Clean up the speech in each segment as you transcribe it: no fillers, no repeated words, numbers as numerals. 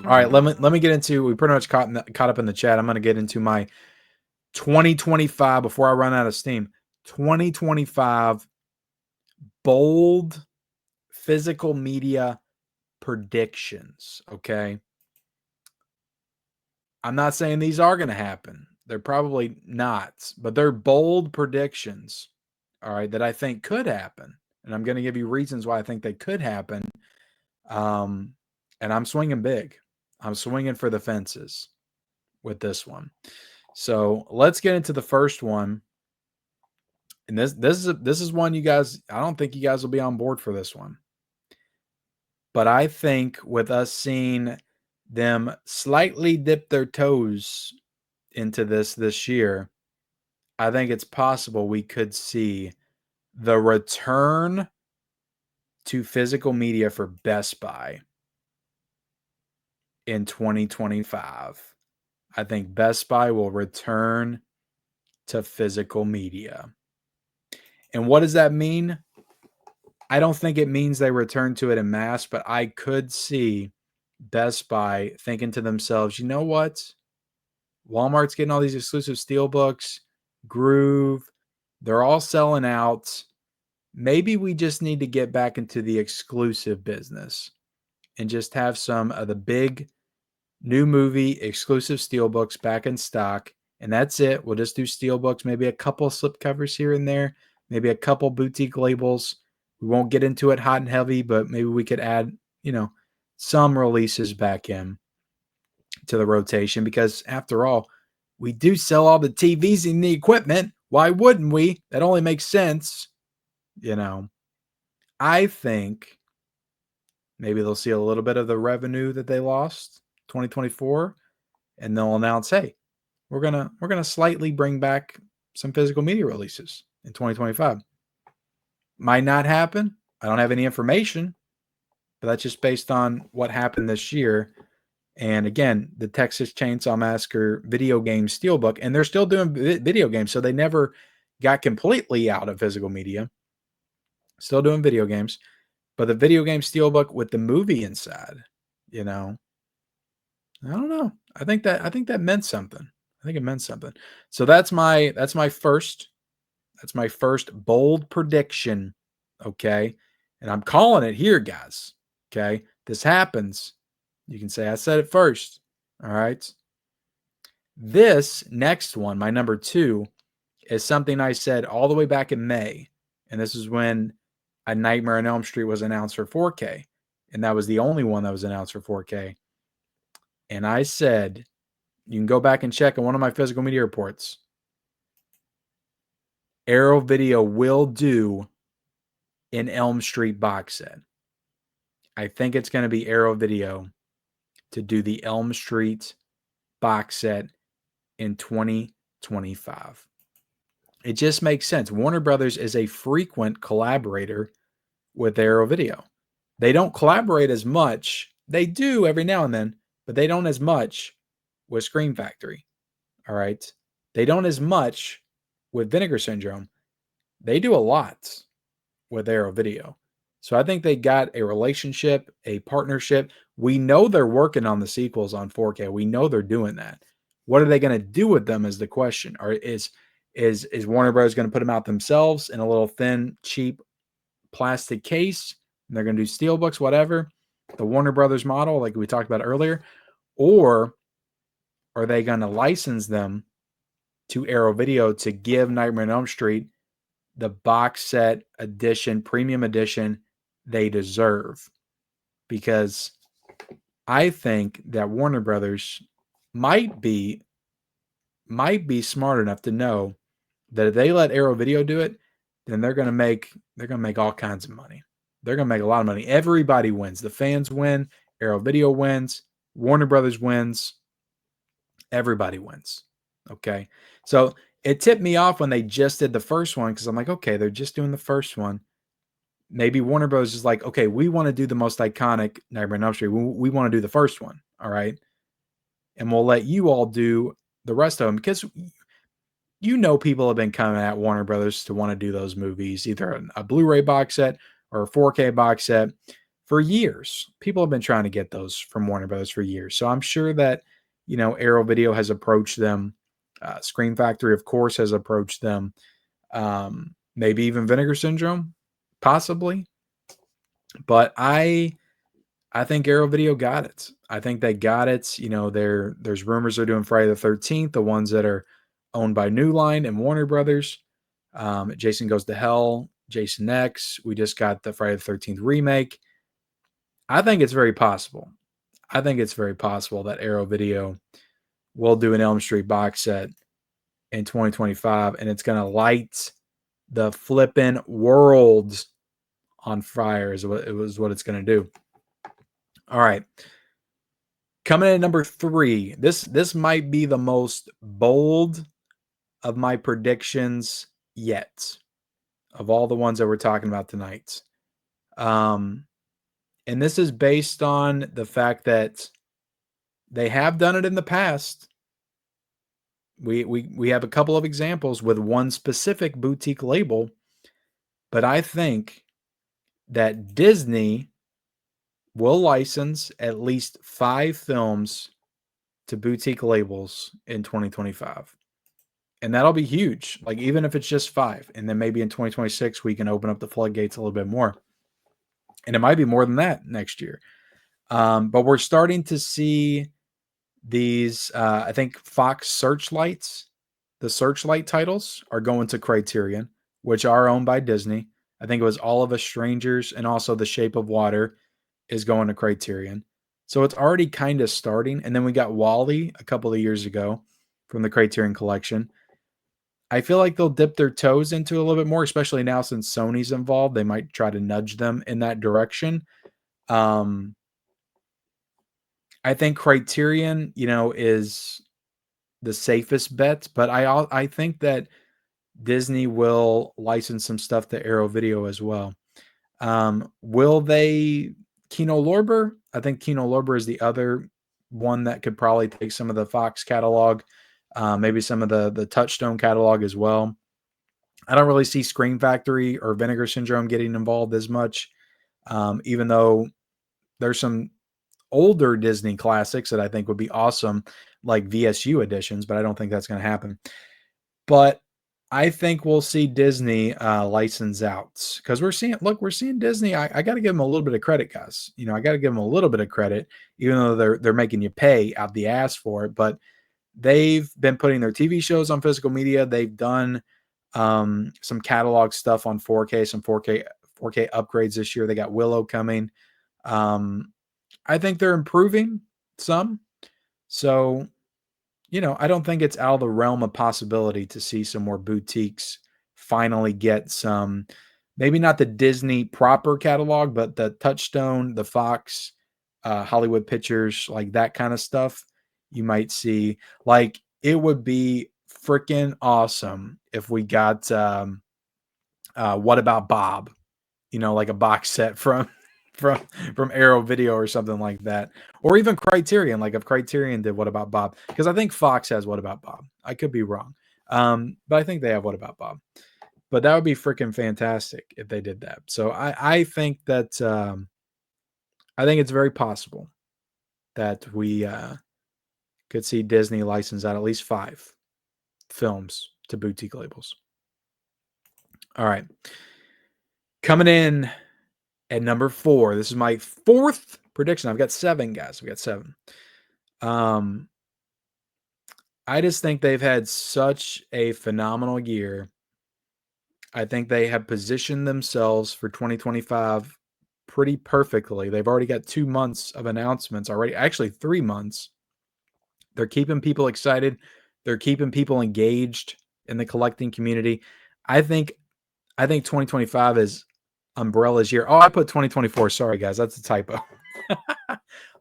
All right, let me get into. We pretty much caught up in the chat. I'm going to get into my 2025 before I run out of steam. 2025 bold physical media predictions. Okay, I'm not saying these are going to happen. They're probably not, but they're bold predictions. All right, that I think could happen, and I'm going to give you reasons why I think they could happen. And I'm swinging big. I'm swinging for the fences with this one. So let's get into the first one. And this is one you guys, I don't think you guys will be on board for this one. But I think with us seeing them slightly dip their toes into this year, I think it's possible we could see the return to physical media for Best Buy in 2025. I think Best Buy will return to physical media. And what does that mean? I don't think it means they return to it en masse, but I could see Best Buy thinking to themselves, you know what? Walmart's getting all these exclusive steelbooks, Groove, they're all selling out. Maybe we just need to get back into the exclusive business and just have some of the big new movie exclusive steelbooks back in stock. And that's it. We'll just do steelbooks, maybe a couple slipcovers here and there, maybe a couple boutique labels. We won't get into it hot and heavy, but maybe we could add, some releases back in to the rotation because after all, we do sell all the TVs and the equipment. Why wouldn't we? That only makes sense. I think maybe they'll see a little bit of the revenue that they lost 2024 and they'll announce, hey, we're gonna slightly bring back some physical media releases in 2025. Might not happen. I don't have any information, but that's just based on what happened this year. And again, the Texas Chainsaw Massacre video game steelbook, and they're still doing video games, so they never got completely out of physical media. Still doing video games, but the video game steelbook with the movie inside, I don't know. I think that meant something. I think it meant something. So that's my first bold prediction. Okay. And I'm calling it here, guys. Okay. This happens. You can say I said it first. All right. This next one, my number 2, is something I said all the way back in May. And this is when A Nightmare on Elm Street was announced for 4K. And that was the only one that was announced for 4K. And I said, you can go back and check on one of my physical media reports. Arrow Video will do an Elm Street box set. I think it's going to be Arrow Video to do the Elm Street box set in 2025. It just makes sense. Warner Brothers is a frequent collaborator with Arrow Video. They don't collaborate as much. They do every now and then, but they don't as much with Scream Factory. All right. They don't as much with Vinegar Syndrome. They do a lot with Arrow Video. So I think they got a relationship, a partnership. We know they're working on the sequels on 4K. We know they're doing that. What are they going to do with them is the question. Or is Warner Bros. Going to put them out themselves in a little thin, cheap plastic case? And they're going to do steelbooks, whatever, the Warner Brothers model, like we talked about earlier. Or are they going to license them to Arrow Video to give Nightmare on Elm Street the box set edition, premium edition they deserve? Because I think that Warner Brothers might be smart enough to know that if they let Arrow Video do it, then they're going to make all kinds of money. They're going to make a lot of money. Everybody wins. The fans win. Arrow Video wins. Warner Brothers wins. Everybody wins. Okay. So it tipped me off when they just did the first one because I'm like, okay, they're just doing the first one. Maybe Warner Bros. Is like, okay, we want to do the most iconic Nightmare on Elm Street. We want to do the first one. All right. And we'll let you all do the rest of them because people have been coming at Warner Brothers to want to do those movies, either a Blu-ray box set or a 4K box set for years. People have been trying to get those from Warner Brothers for years. So I'm sure that, Arrow Video has approached them. Scream Factory, of course, has approached them. Maybe even Vinegar Syndrome, possibly. But I think Arrow Video got it. I think they got it. There's rumors they're doing Friday the 13th, the ones that are owned by New Line and Warner Brothers. Jason Goes to Hell, Jason X. We just got the Friday the 13th remake. I think it's very possible. I think it's very possible that Arrow Video will do an Elm Street box set in 2025, and it's going to light the flippin' world on fire is what it's going to do. All right. Coming in at number 3. This might be the most bold of my predictions yet, of all the ones that we're talking about tonight. And this is based on the fact that they have done it in the past. We have a couple of examples with one specific boutique label, but I think that Disney will license at least 5 films to boutique labels in 2025. And that'll be huge. Like, even if it's just 5, and then maybe in 2026, we can open up the floodgates a little bit more. And it might be more than that next year. But we're starting to see these, I think Fox Searchlights, the Searchlight titles are going to Criterion, which are owned by Disney. I think it was All of Us Strangers and also The Shape of Water is going to Criterion. So it's already kind of starting. And then we got WALL-E a couple of years ago from the Criterion Collection. I feel like they'll dip their toes into a little bit more, especially now since Sony's involved. They might try to nudge them in that direction. I think Criterion, is the safest bet, but I think that Disney will license some stuff to Arrow Video as well. Will they Kino Lorber? I think Kino Lorber is the other one that could probably take some of the Fox catalog, maybe some of the Touchstone catalog as well. I don't really see Scream Factory or Vinegar Syndrome getting involved as much, even though there's some older Disney classics that I think would be awesome, like VSU editions, but I don't think that's going to happen. But I think we'll see Disney license out, because we're seeing Disney. I got to give them a little bit of credit, guys. I got to give them a little bit of credit, even though they're making you pay out the ass for it. But they've been putting their TV shows on physical media. They've done some catalog stuff on 4K, some 4K upgrades this year. They got Willow coming. I think they're improving some. So, I don't think it's out of the realm of possibility to see some more boutiques finally get some, maybe not the Disney proper catalog, but the Touchstone, the Fox, Hollywood Pictures, like that kind of stuff. You might see, like, it would be freaking awesome if we got What About Bob, like a box set from Arrow Video or something like that, or even Criterion. Like if Criterion did What About Bob, because I think Fox has What About Bob. I could be wrong, but I think they have What About Bob. But that would be freaking fantastic if they did that. So I think that I think it's very possible that we could see Disney license out at least 5 films to boutique labels. All right, coming in at number 4, this is my 4th prediction. I've got 7, guys. We got 7. I just think they've had such a phenomenal year. I think they have positioned themselves for 2025 pretty perfectly. They've already got 2 months of announcements already. Actually, 3 months. They're keeping people excited. They're keeping people engaged in the collecting community. I think 2025 is Umbrella's year. Oh, I put 2024. Sorry, guys. That's a typo.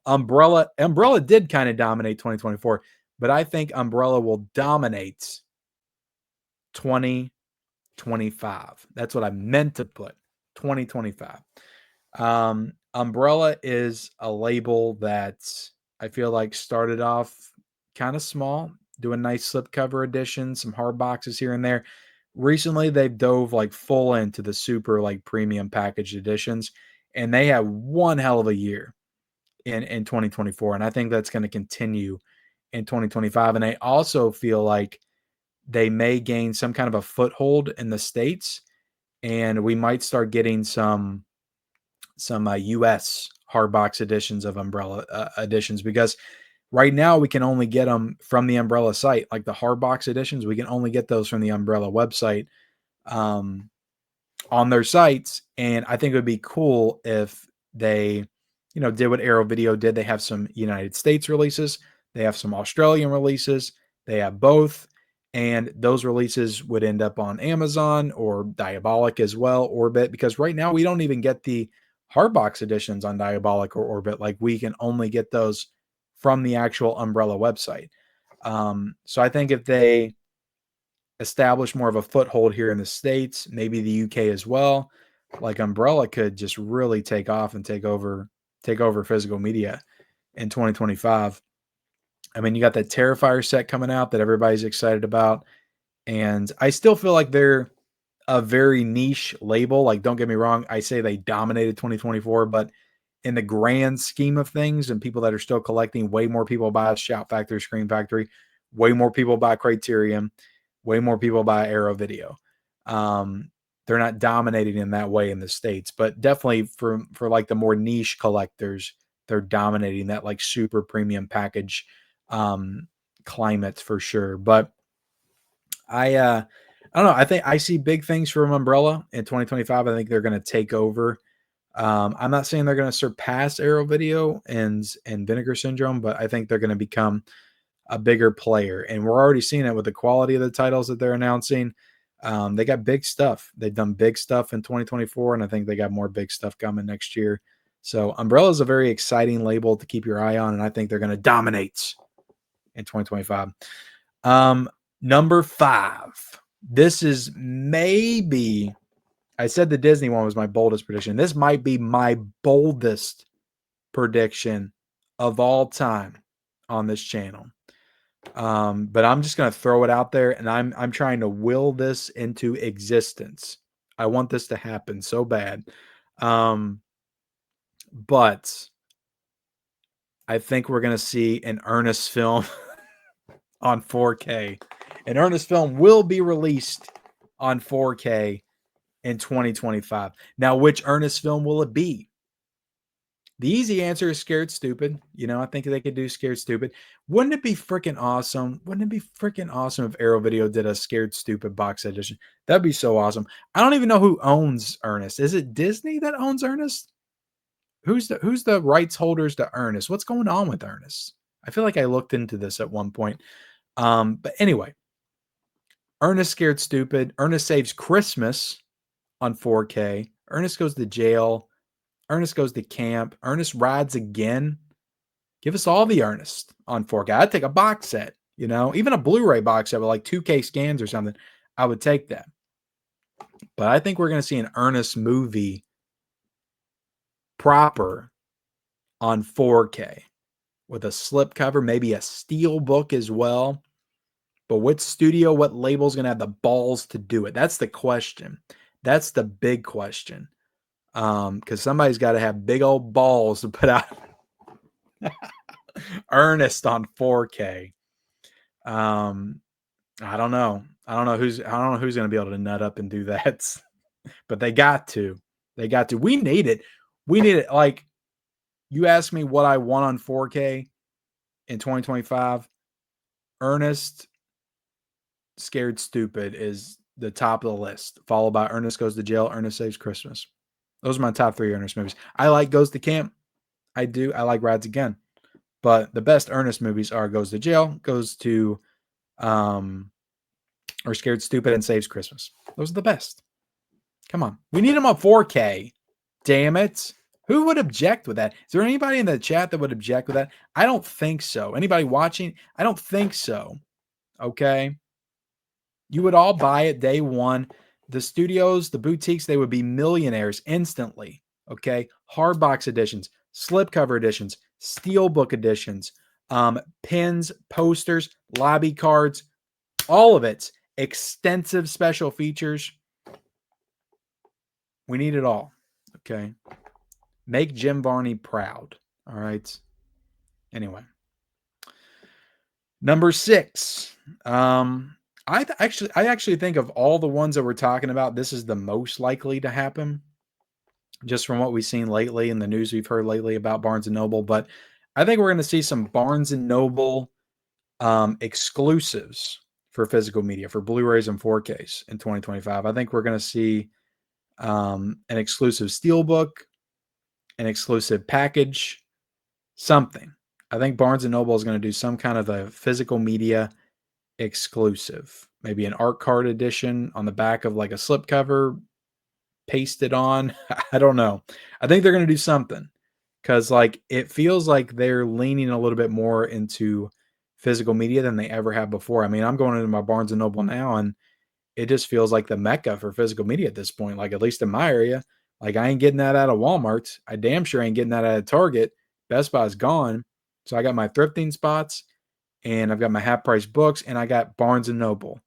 Umbrella did kind of dominate 2024, but I think Umbrella will dominate 2025. That's what I meant to put. 2025. Umbrella is a label that I feel like started off kind of small, doing nice slipcover editions, some hard boxes here and there. Recently, they've dove like full into the super like premium packaged editions, and they had one hell of a year in 2024, and I think that's going to continue in 2025. And I also feel like they may gain some kind of a foothold in the States, and we might start getting some US hard box editions of Umbrella editions, because right now we can only get them from the Umbrella site. Like the hard box editions, we can only get those from the Umbrella website on their sites. And I think it would be cool if they, did what Arrow Video did. They have some United States releases, they have some Australian releases, they have both. And those releases would end up on Amazon or Diabolic as well, Orbit, because right now we don't even get the hardbox editions on Diabolic or Orbit. Like we can only get those from the actual Umbrella website. So I think if they establish more of a foothold here in the States, maybe the UK as well, like Umbrella could just really take off and take over physical media in 2025. I mean, you got that Terrifier set coming out that everybody's excited about. And I still feel like they're a very niche label. Like, don't get me wrong, I say they dominated 2024, but in the grand scheme of things and people that are still collecting, way more people buy Shout Factory, Scream Factory, way more people buy Criterion, way more people buy Arrow Video. They're not dominating in that way in the States, but definitely for like the more niche collectors, they're dominating that like super premium package climate for sure. But I don't know. I think I see big things from Umbrella in 2025. I think they're going to take over. I'm not saying they're going to surpass Arrow Video and Vinegar Syndrome, but I think they're going to become a bigger player. And we're already seeing it with the quality of the titles that they're announcing. They got big stuff. They've done big stuff in 2024, and I think they got more big stuff coming next year. So Umbrella is a very exciting label to keep your eye on, and I think they're going to dominate in 2025. Number 5. This is maybe, I said the Disney one was my boldest prediction. This might be my boldest prediction of all time on this channel. But I'm just going to throw it out there, and I'm trying to will this into existence. I want this to happen so bad. But I think we're going to see an Ernest film on 4K. An Ernest film will be released on 4K in 2025. Now, which Ernest film will it be? The easy answer is Scared Stupid. I think they could do Scared Stupid. Wouldn't it be freaking awesome? Wouldn't it be freaking awesome if Arrow Video did a Scared Stupid box edition? That'd be so awesome. I don't even know who owns Ernest. Is it Disney that owns Ernest? Who's the rights holders to Ernest? What's going on with Ernest? I feel like I looked into this at one point. But anyway, Ernest Scared Stupid. Ernest Saves Christmas on 4K. Ernest Goes to Jail. Ernest Goes to Camp. Ernest Rides Again. Give us all the Ernest on 4K. I'd take a box set, even a Blu-ray box set with like 2K scans or something. I would take that. But I think we're going to see an Ernest movie proper on 4K with a slipcover, maybe a steel book as well. But what studio, what label is going to have the balls to do it? That's the question. That's the big question. Because somebody's got to have big old balls to put out Ernest on 4K. I don't know. I don't know who's going to be able to nut up and do that. But they got to. They got to. We need it. We need it. Like, you ask me what I want on 4K in 2025. Ernest Scared Stupid is the top of the list, followed by Ernest Goes to Jail, Ernest Saves Christmas. Those are my top 3 Ernest movies. I like Goes to Camp. I do. I like Rides Again. But the best Ernest movies are Goes to Jail, or Scared Stupid, and Saves Christmas. Those are the best. Come on. We need them on 4K. Damn it. Who would object with that? Is there anybody in the chat that would object with that? I don't think so. Anybody watching? I don't think so. Okay. You would all buy it day one. The studios, the boutiques, they would be millionaires instantly. Okay. Hardbox editions, slipcover editions, steelbook editions, pins, posters, lobby cards, all of it. Extensive special features. We need it all. Okay. Make Jim Varney proud. All right. Anyway, number 6. I actually think of all the ones that we're talking about, this is the most likely to happen, just from what we've seen lately and the news we've heard lately about Barnes and Noble. But I think we're going to see some Barnes and Noble exclusives for physical media, for Blu-rays and 4Ks in 2025. I think we're going to see an exclusive steelbook, an exclusive package, something. I think Barnes and Noble is going to do some kind of a physical media exclusive, maybe an art card edition on the back of like a slipcover pasted on. I don't know. I think they're going to do something, because like it feels like they're leaning a little bit more into physical media than they ever have before. I mean, I'm going into my Barnes and Noble now, and it just feels like the mecca for physical media at this point. Like, at least in my area, like I ain't getting that out of Walmart. I damn sure ain't getting that out of Target. Best Buy's gone. So I got my thrifting spots, and I've got my half price books, and I got Barnes and Noble.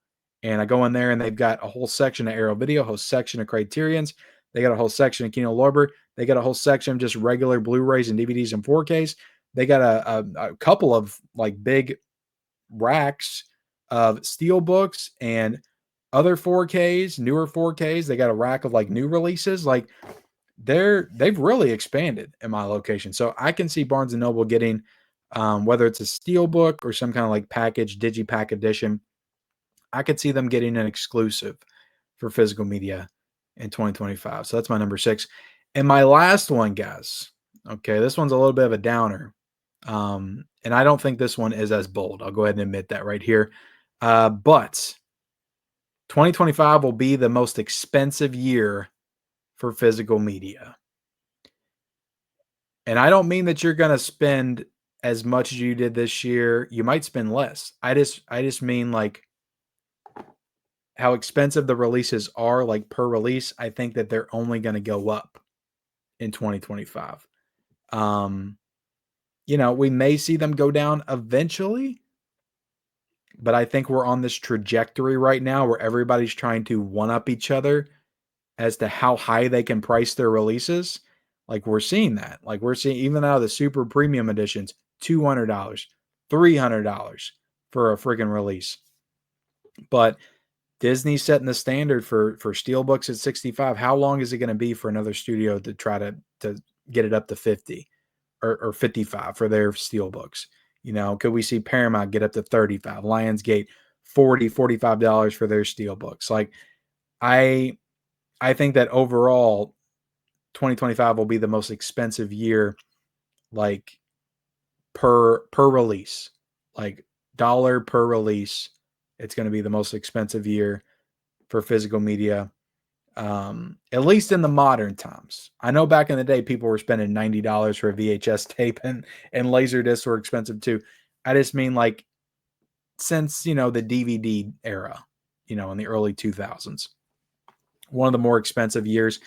And I go in there and they've got a whole section of Arrow Video, a whole section of Criterions. They got a whole section of Kino Lorber. They got a whole section of just regular Blu-rays and DVDs and 4Ks. They got a couple of like big racks of steel books and other 4Ks, newer 4Ks. They got a rack of like new releases. Like they've really expanded in my location. So I can see Barnes and Noble getting whether it's a steel book or some kind of like package, digipack edition. I could see them getting an exclusive for physical media in 2025. So that's my number 6. And my last one, guys. Okay, this one's a little bit of a downer. And I don't think this one is as bold. I'll go ahead and admit that right here. But 2025 will be the most expensive year for physical media. And I don't mean that you're going to spend as much as you did this year. You might spend less. I just mean like how expensive the releases are, like per release. I think that they're only going to go up in 2025. We may see them go down eventually, but I think we're on this trajectory right now where everybody's trying to one up each other as to how high they can price their releases. Like we're seeing that. Like we're seeing even out of the super premium editions, $200, $300 for a freaking release. But Disney's setting the standard for steelbooks at 65. How long is it going to be for another studio to try to get it up to 50 or 55 for their steelbooks? Could we see Paramount get up to 35, Lionsgate $45 for their steelbooks? Like I think that overall 2025 will be the most expensive year, like per release, like dollar per release. It's going to be the most expensive year for physical media, at least in the modern times. I know back in the day, people were spending $90 for a VHS tape, and Laserdiscs were expensive too. I just mean like since, the DVD era, in the early 2000s, one of the more expensive years.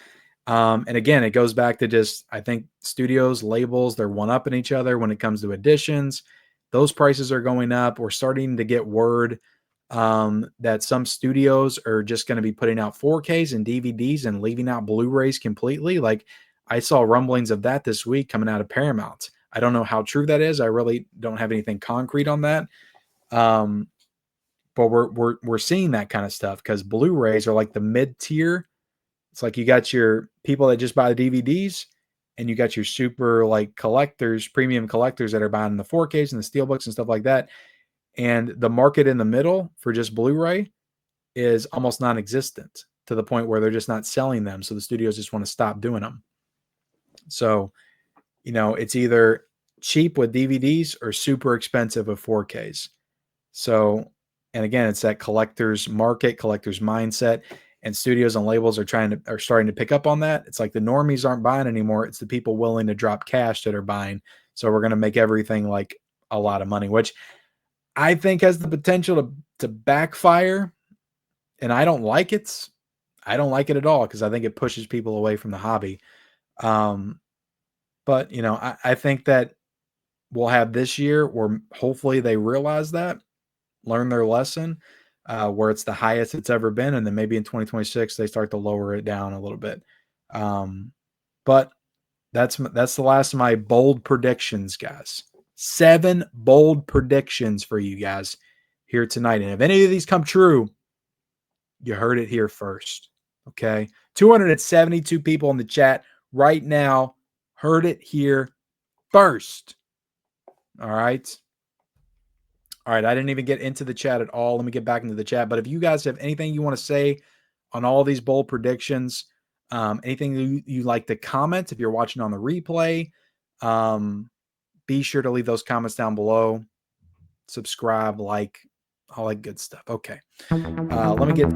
And again, it goes back to just, I think studios, labels, they're one-upping each other when it comes to editions. Those prices are going up. We're starting to get word that some studios are just going to be putting out 4Ks and DVDs and leaving out Blu-rays completely. Like I saw rumblings of that this week coming out of Paramount. I don't know how true that is. I really don't have anything concrete on that. But we're seeing that kind of stuff because Blu-rays are like the mid-tier. It's like you got your people that just buy the DVDs, and you got your super like collectors, premium collectors that are buying the 4Ks and the steelbooks and stuff like that. And the market in the middle for just Blu-ray is almost non-existent, to the point where they're just not selling them. So the studios just want to stop doing them. So, it's either cheap with DVDs or super expensive with 4Ks. So, and again, it's that collector's market, collector's mindset, and studios and labels are starting to pick up on that. It's like the normies aren't buying anymore. It's the people willing to drop cash that are buying. So we're going to make everything like a lot of money, which I think has the potential to backfire. And I don't like it. I don't like it at all, because I think it pushes people away from the hobby. But I think that we'll have this year where hopefully they realize that, learn their lesson, where it's the highest it's ever been. And then maybe in 2026, they start to lower it down a little bit. But That's the last of my bold predictions, guys. 7 bold predictions for you guys here tonight. And if any of these come true, you heard it here first. Okay. 272 people in the chat right now heard it here first. All right. All right. I didn't even get into the chat at all. Let me get back into the chat. But if you guys have anything you want to say on all these bold predictions, anything you like to comment if you're watching on the replay, be sure to leave those comments down below. Subscribe, like, all that good stuff. Okay. Let me get